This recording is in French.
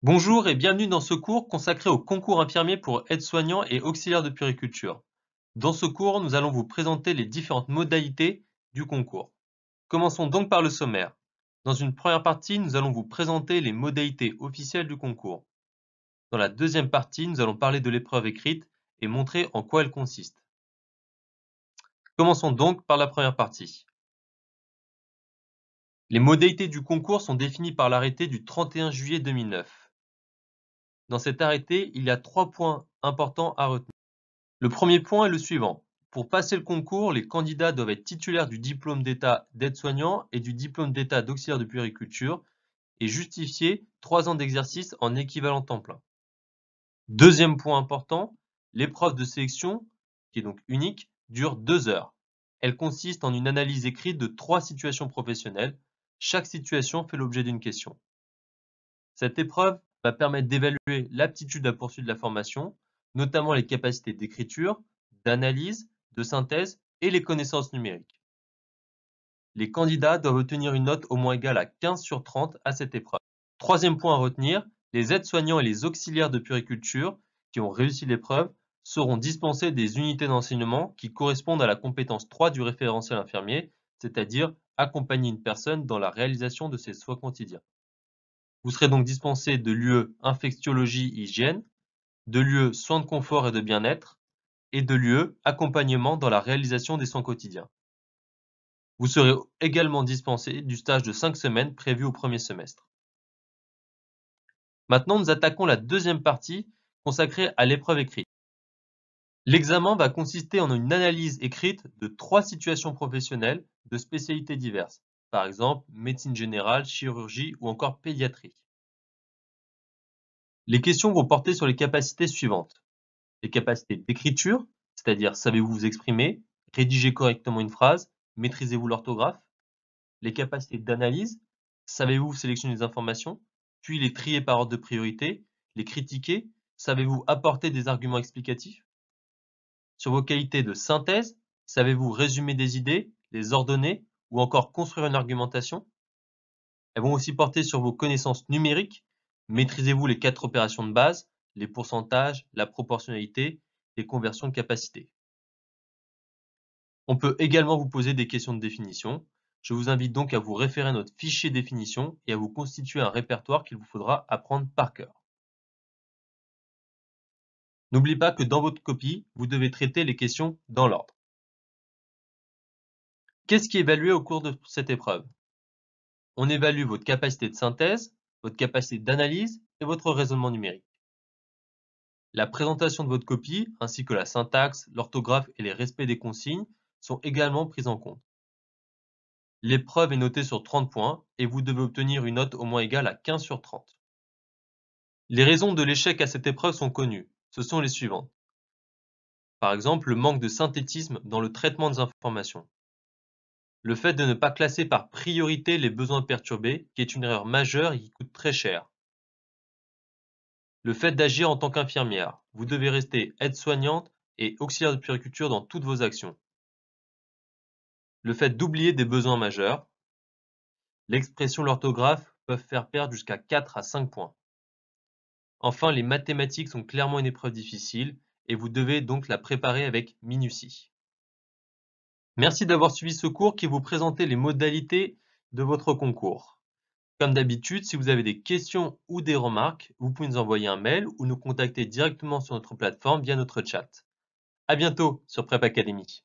Bonjour et bienvenue dans ce cours consacré au concours infirmier pour aides-soignants et auxiliaires de puériculture. Dans ce cours, nous allons vous présenter les différentes modalités du concours. Commençons donc par le sommaire. Dans une première partie, nous allons vous présenter les modalités officielles du concours. Dans la deuxième partie, nous allons parler de l'épreuve écrite et montrer en quoi elle consiste. Commençons donc par la première partie. Les modalités du concours sont définies par l'arrêté du 31 juillet 2009. Dans cet arrêté, il y a 3 points importants à retenir. Le premier point est le suivant. Pour passer le concours, les candidats doivent être titulaires du diplôme d'État d'aide-soignant et du diplôme d'État d'auxiliaire de puériculture et justifier 3 ans d'exercice en équivalent temps plein. Deuxième point important, l'épreuve de sélection, qui est donc unique, dure 2 heures. Elle consiste en une analyse écrite de 3 situations professionnelles. Chaque situation fait l'objet d'une question. Cette épreuve va permettre d'évaluer l'aptitude à poursuivre la formation, notamment les capacités d'écriture, d'analyse, de synthèse et les connaissances numériques. Les candidats doivent obtenir une note au moins égale à 15 sur 30 à cette épreuve. Troisième point à retenir, les aides-soignants et les auxiliaires de puériculture qui ont réussi l'épreuve seront dispensés des unités d'enseignement qui correspondent à la compétence 3 du référentiel infirmier, c'est-à-dire accompagner une personne dans la réalisation de ses soins quotidiens. Vous serez donc dispensé de l'UE infectiologie-hygiène, de l'UE soins de confort et de bien-être, et de l'UE accompagnement dans la réalisation des soins quotidiens. Vous serez également dispensé du stage de 5 semaines prévu au premier semestre. Maintenant, nous attaquons la deuxième partie consacrée à l'épreuve écrite. L'examen va consister en une analyse écrite de 3 situations professionnelles de spécialités diverses, par exemple médecine générale, chirurgie ou encore pédiatrie. Les questions vont porter sur les capacités suivantes. Les capacités d'écriture, c'est-à-dire savez-vous vous exprimer, rédiger correctement une phrase, maîtrisez-vous l'orthographe. Les capacités d'analyse, savez-vous sélectionner les informations, puis les trier par ordre de priorité, les critiquer, savez-vous apporter des arguments explicatifs. Sur vos qualités de synthèse, savez-vous résumer des idées, les ordonner ou encore construire une argumentation. Elles vont aussi porter sur vos connaissances numériques. Maîtrisez-vous les 4 opérations de base, les pourcentages, la proportionnalité, les conversions de capacité. On peut également vous poser des questions de définition. Je vous invite donc à vous référer à notre fichier définition et à vous constituer un répertoire qu'il vous faudra apprendre par cœur. N'oubliez pas que dans votre copie, vous devez traiter les questions dans l'ordre. Qu'est-ce qui est évalué au cours de cette épreuve? On évalue votre capacité de synthèse, votre capacité d'analyse et votre raisonnement numérique. La présentation de votre copie, ainsi que la syntaxe, l'orthographe et les respects des consignes sont également prises en compte. L'épreuve est notée sur 30 points et vous devez obtenir une note au moins égale à 15 sur 30. Les raisons de l'échec à cette épreuve sont connues. Ce sont les suivantes. Par exemple, le manque de synthétisme dans le traitement des informations. Le fait de ne pas classer par priorité les besoins perturbés, qui est une erreur majeure et qui coûte très cher. Le fait d'agir en tant qu'infirmière. Vous devez rester aide-soignante et auxiliaire de puériculture dans toutes vos actions. Le fait d'oublier des besoins majeurs. L'expression, l'orthographe peuvent faire perdre jusqu'à 4 à 5 points. Enfin, les mathématiques sont clairement une épreuve difficile et vous devez donc la préparer avec minutie. Merci d'avoir suivi ce cours qui vous présentait les modalités de votre concours. Comme d'habitude, si vous avez des questions ou des remarques, vous pouvez nous envoyer un mail ou nous contacter directement sur notre plateforme via notre chat. À bientôt sur Prep Academy.